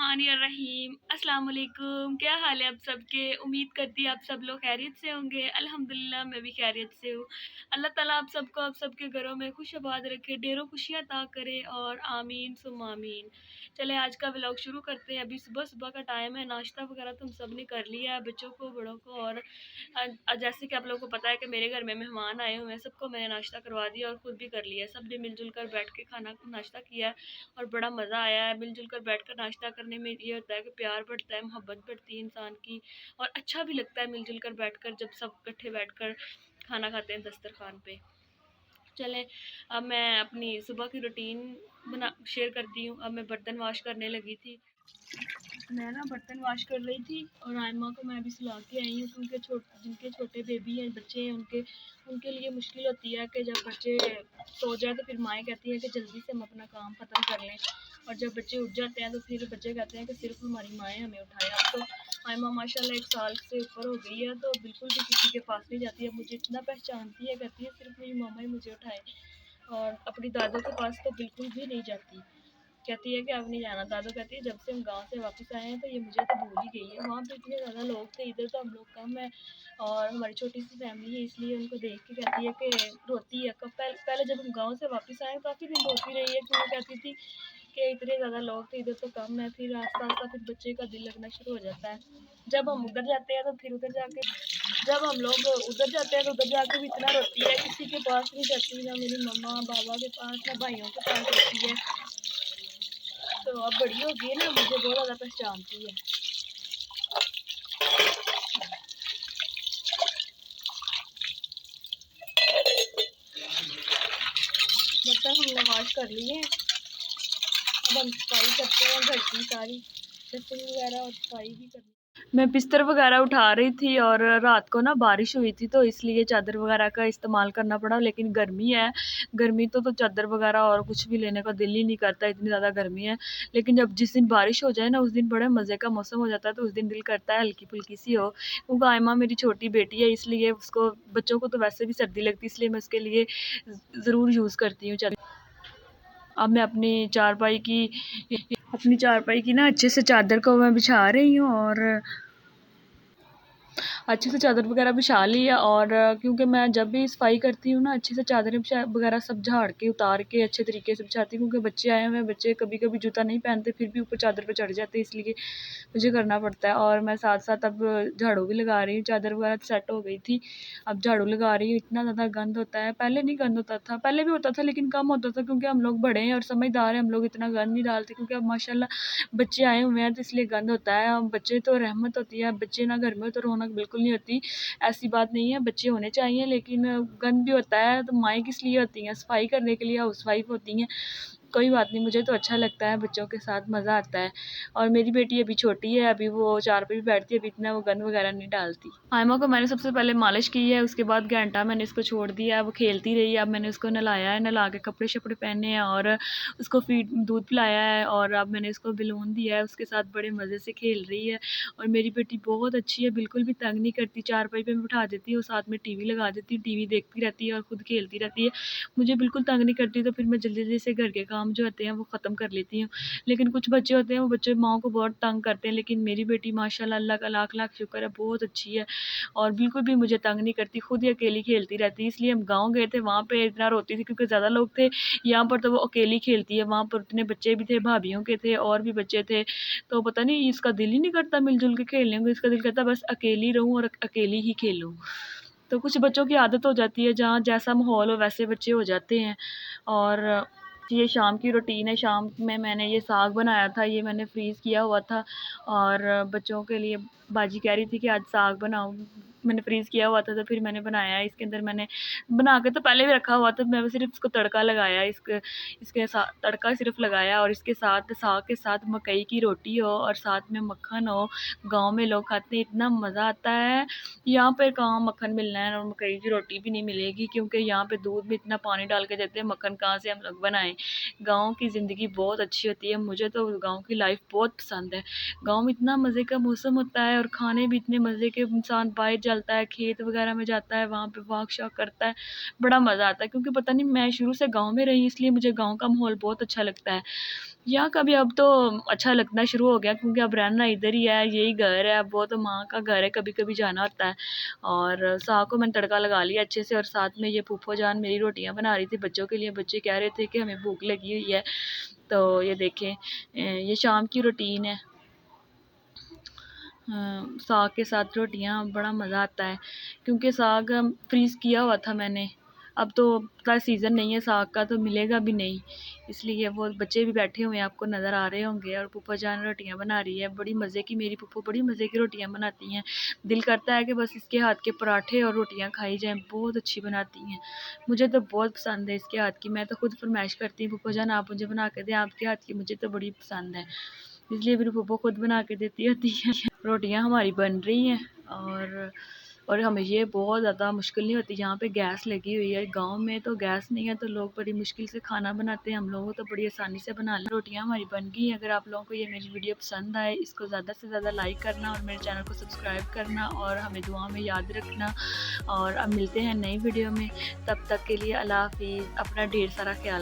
बिस्मिल्लाहिर्रहमानिर्रहीम। अस्सलाम वालेकुम। क्या हाल है आप सबके? उम्मीद करती आप सब लोग खैरियत से होंगे। अल्हम्दुलिल्लाह मैं भी खैरियत से हूँ। अल्लाह ताला आप सबको आप सबके घरों में खुश आबाद रखे, ढेरों खुशियाँ अता करे और आमीन सुम्मा आमीन। चले आज का व्लॉग शुरू करते हैं। अभी सुबह सुबह का टाइम है, नाश्ता वगैरह तो हम सब ने कर लिया है, बच्चों को बड़ों को। और जैसे कि आप लोगों को पता है कि मेरे घर में मेहमान आए हुए हैं, सबको मैंने नाश्ता करवा दिया और ख़ुद भी कर लिया है। सब ने मिलजुल कर बैठ के खाना नाश्ता किया है और बड़ा मज़ा आया है। मिलजुल कर बैठ कर नाश्ता करने में ये होता है कि प्यार बढ़ता है, मोहब्बत बढ़ती है इंसान की, और अच्छा भी लगता है मिलजुल कर बैठ कर, जब सब इकट्ठे बैठ कर खाना खाते हैं दस्तरखान पे। चलें, अब मैं अपनी सुबह की रूटीन शेयर करती हूँ। अब मैं बर्तन वॉश करने लगी थी। मैं ना बर्तन वॉश कर रही थी और आयमा को मैं अभी सुला के आई हूँ, क्योंकि जिनके छोटे बेबी हैं, बच्चे हैं, उनके लिए मुश्किल होती है कि जब बच्चे सो जाए तो फिर माएँ कहती हैं कि जल्दी से हम अपना काम ख़त्म कर लें, और जब बच्चे उठ जाते हैं तो फिर बच्चे कहते हैं कि सिर्फ हमारी माएँ हमें उठाएं। अब तो आयमा माशाल्लाह 1 साल से ऊपर हो गई है, तो बिल्कुल भी किसी के पास नहीं जाती है। मुझे इतना पहचानती है, कहती है सिर्फ मेरी मामा ही मुझे उठाए। और अपनी दादों के पास तो बिल्कुल भी नहीं जाती, कहती है कि अब नहीं जाना। दादू कहती है जब से हम गांव से वापस आए हैं तो ये मुझे तो भूल ही गई है। वहाँ पे इतने ज़्यादा लोग थे, इधर तो हम लोग कम है और हमारी छोटी सी फैमिली है, इसलिए उनको देख के कहती है कि रोती है। पहले जब हम गांव से वापस आए काफ़ी दिन रोती रही है, क्योंकि कहती थी कि इतने ज़्यादा लोग थे, इधर तो कम है। फिर आस्ता आस्ता फिर बच्चे का दिल लगना शुरू हो जाता है। जब हम उधर जाते हैं तो फिर उधर जाके जब हम लोग उधर जाते हैं तो उधर जाके भी इतना रोती है, किसी के पास नहीं जाती, ना मेरी मम्मा बाबा के पास, ना भाइयों के पास रोती है। तो अब बड़ी हो गई है ना, मुझे बहुत ज़्यादा पहचानती है। बर्तन हमने वॉश कर लिए हैं, अब हम सफाई करते हैं घर की सारी, डस्टिंग वगैरह और सफाई भी करनी। मैं बिस्तर वगैरह उठा रही थी और रात को ना बारिश हुई थी, तो इसलिए चादर वगैरह का इस्तेमाल करना पड़ा। लेकिन गर्मी है, गर्मी तो चादर वगैरह और कुछ भी लेने का दिल ही नहीं करता, इतनी ज़्यादा गर्मी है। लेकिन जब जिस दिन बारिश हो जाए ना, उस दिन बड़े मज़े का मौसम हो जाता है, तो उस दिन दिल करता है हल्की फुल्की सी हो। क्योंकि आयमा मेरी छोटी बेटी है, इसलिए उसको, बच्चों को तो वैसे भी सर्दी लगती है, इसलिए मैं उसके लिए ज़रूर यूज़ करती हूँ चादर। अब मैं अपनी चारपाई की ना अच्छे से चादर को मैं बिछा रही हूँ और अच्छे से चादर वगैरह बिछा ली है। और क्योंकि मैं जब भी सफाई करती हूँ ना, अच्छे से चादरें वगैरह सब झाड़ के उतार के अच्छे तरीके से बिछाती हूँ, क्योंकि बच्चे आए हुए हैं, बच्चे कभी कभी जूता नहीं पहनते, फिर भी ऊपर चादर पर चढ़ जाते, इसलिए मुझे करना पड़ता है। और मैं साथ साथ अब झाड़ू भी लगा रही हूँ, चादर वगैरह सेट हो गई थी, अब झाड़ू लगा रही हूँ। इतना ज़्यादा गंद होता है, पहले नहीं गंद होता था, पहले भी होता था लेकिन कम होता था, क्योंकि हम लोग बड़े हैं और समझदार हैं, हम लोग इतना गंद नहीं डालते। क्योंकि अब माशाल्लाह बच्चे आए हुए हैं, तो इसलिए गंद होता है। हम बच्चे तो रहमत होती है, बच्चे ना घर में तो रौनक बिल्कुल नहीं होती। ऐसी बात नहीं है, बच्चे होने चाहिए, लेकिन गंद भी होता है, तो माएँ किस लिए होती हैं? सफाई करने के लिए, हाउसवाइफ होती हैं। कोई बात नहीं, मुझे तो अच्छा लगता है, बच्चों के साथ मज़ा आता है। और मेरी बेटी अभी छोटी है, अभी वो चारपाई पे बैठती है, अभी इतना वो गंद वगैरह नहीं डालती। आयमा को मैंने सबसे पहले मालिश की है, उसके बाद घंटा मैंने इसको छोड़ दिया है, वो खेलती रही है। अब मैंने उसको नहलाया है, नहला के कपड़े शपड़े पहने हैं और उसको दूध पिलाया है, और अब मैंने इसको बिलोन दिया है, उसके साथ बड़े मज़े से खेल रही है। और मेरी बेटी बहुत अच्छी है, बिल्कुल भी तंग नहीं करती। चारपाई पे मैं बिठा देती हूँ, साथ में टीवी लगा देती हूँ, टीवी देखती रहती है और ख़ुद खेलती रहती है, मुझे बिल्कुल तंग नहीं करती। तो फिर मैं जल्दी जल्दी से घर के काम जो होते हैं वो ख़त्म कर लेती हूँ। लेकिन कुछ बच्चे होते हैं, वो बच्चे माँ को बहुत तंग करते हैं, लेकिन मेरी बेटी माशाल्लाह, अल्लाह का लाख लाख शुक्र है, बहुत अच्छी है और बिल्कुल भी मुझे तंग नहीं करती, खुद ही अकेली खेलती रहती है। इसलिए हम गाँव गए थे, वहाँ पे इतना रोती थी क्योंकि ज़्यादा लोग थे। यहाँ पर तो वो अकेली खेलती है, वहाँ पर इतने बच्चे भी थे, भाभीयों के थे और भी बच्चे थे, तो पता नहीं इसका दिल ही नहीं करता मिलजुल के खेलने को, इसका दिल करता बस अकेली रहूँ और अकेली ही खेलूँ। तो कुछ बच्चों की आदत हो जाती है, जहाँ जैसा माहौल हो वैसे बच्चे हो जाते हैं। और ये शाम की रूटीन है, शाम में मैंने ये साग बनाया था, ये मैंने फ्रीज़ किया हुआ था और बच्चों के लिए बाजी कह रही थी कि आज साग बनाओ, मैंने फ्रीज़ किया हुआ था, तो फिर मैंने बनाया। इसके अंदर मैंने बना के तो पहले भी रखा हुआ था, मैं सिर्फ इसको तड़का लगाया, इसके साथ तड़का सिर्फ लगाया, और इसके साथ साग के साथ मकई की रोटी हो और साथ में मक्खन हो। गाँव में लोग खाते हैं, इतना मज़ा आता है। यहाँ पर कहाँ मक्खन मिलना है और मकई की रोटी भी नहीं मिलेगी, क्योंकि यहाँ पे दूध में इतना पानी डाल के देते हैं, मक्खन कहाँ से हम लोग बनाएं। गाँव की ज़िंदगी बहुत अच्छी होती है, मुझे तो गाँव की लाइफ बहुत पसंद है। गाँव में इतना मज़े का मौसम होता है और खाने भी इतने मज़े के, इंसान बाहर चलता है, खेत वगैरह में जाता है, वहाँ पे वॉक शॉक करता है, बड़ा मज़ा आता है। क्योंकि पता नहीं, मैं शुरू से गाँव में रही, इसलिए मुझे गाँव का माहौल बहुत अच्छा लगता है। यहाँ का भी अब तो अच्छा लगना शुरू हो गया, क्योंकि अब रहना इधर ही है, यही घर है, अब वो तो माँ का घर है, कभी-कभी जाना होता है। और साग को मैंने तड़का लगा लिया अच्छे से, और साथ में ये फूफो जान मेरी रोटियाँ बना रही थी बच्चों के लिए। बच्चे कह रहे थे कि हमें भूख लगी हुई है, तो ये देखें, ये शाम की रूटीन है। साग के साथ रोटियाँ बड़ा मज़ा आता है, क्योंकि साग फ्रीज़ किया हुआ था मैंने। अब तो का सीज़न नहीं है साग का, तो मिलेगा भी नहीं, इसलिए वो बच्चे भी बैठे हुए हैं, आपको नज़र आ रहे होंगे। और फूफा जान रोटियाँ बना रही है, बड़ी मज़े की, मेरी फूफो बड़ी मज़े की रोटियाँ बनाती हैं। दिल करता है कि बस इसके हाथ के पराठे और रोटियाँ खाई जाएँ, बहुत अच्छी बनाती हैं। मुझे तो बहुत पसंद है इसके हाथ की, मैं तो खुद फरमाइश करती हूँ, फूफा जान आप मुझे बना के दें आपके हाथ की, मुझे तो बड़ी पसंद है। इसलिए मेरी फूफो खुद बना के देती होती है। रोटियां हमारी बन रही हैं, और हमें ये बहुत ज़्यादा मुश्किल नहीं होती। यहाँ पे गैस लगी हुई है, गांव में तो गैस नहीं है, तो लोग बड़ी मुश्किल से खाना बनाते हैं, हम लोगों तो बड़ी आसानी से बना लें। रोटियां हमारी बन गई हैं। अगर आप लोगों को ये मेरी वीडियो पसंद आए, इसको ज़्यादा से ज़्यादा लाइक करना और मेरे चैनल को सब्सक्राइब करना और हमें दुआ में याद रखना। और अब मिलते हैं नई वीडियो में, तब तक के लिए अल्लाह हाफिज़, अपना ढेर सारा ख्याल।